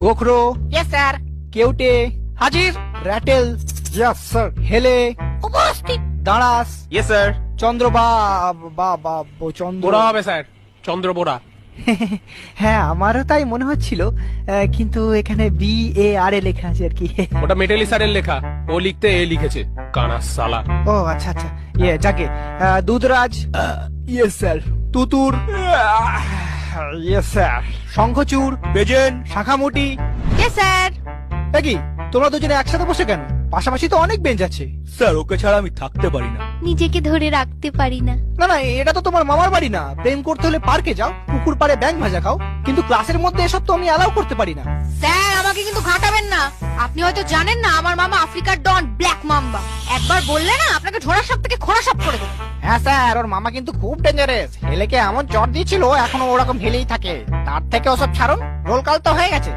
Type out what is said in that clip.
গোখরো, yes sir. কেউটে, হাজির। Ratel, yes sir. হেলে, উপস্থিত। দাঁড়াস, ইয়েস স্যার। চন্দ্র চন্দ্র। বোরা হবে স্যার, চন্দ্র বোরা। হ্যাঁ, আমারও তাই মনে হচ্ছিল, কিন্তু এখানে BAR লেখা আছে আর কি। ওটা মেটালি স্যারের লেখা, ও লিখতে এ লিখেছে, কানা সালা। ও আচ্ছা আচ্ছা, যাকে দুধরাজ, ইয়েস স্যার। তুতুর, ইয়েস স্যার। শঙ্খচূড়, বেজেন। শাখামুটি। Yes sir. কি তোমরা দুজনে একসাথে বসে কেন? পাশাপাশি তো অনেক বেঞ্চ আছে। স্যার, ওকে ছাড়া আমি থাকতে পারি না। নিজেকে ধরে রাখতে পারি না। না না, এটা তো তোমার মামার বাড়ি না। প্রেম করতে হলে পার্কে যাও, পুকুর পাড়ে ব্যাঙ ভাজা খাও, কিন্তু ক্লাসের মধ্যে এসব তো আমি অ্যালাউ করতে পারি না। স্যার, আমাকে কিন্তু ঘাটাবেন না। আপনি হয়তো জানেন না আমার মামা আফ্রিকার ডন ব্ল্যাক মাম্বা। একবার বললে না আপনাকে ঝোড়া সাপ থেকে খোড়া সাপ করে দেবো। হ্যাঁ স্যার, ওর মামা কিন্তু খুব ডেঞ্জারাস। হেলেকে এমন চট দিয়েছিল, এখনো ওরকম হেলেই থাকে। তার থেকে ওসব ছাড়ুন, রোল কাল তো হয়ে গেছে।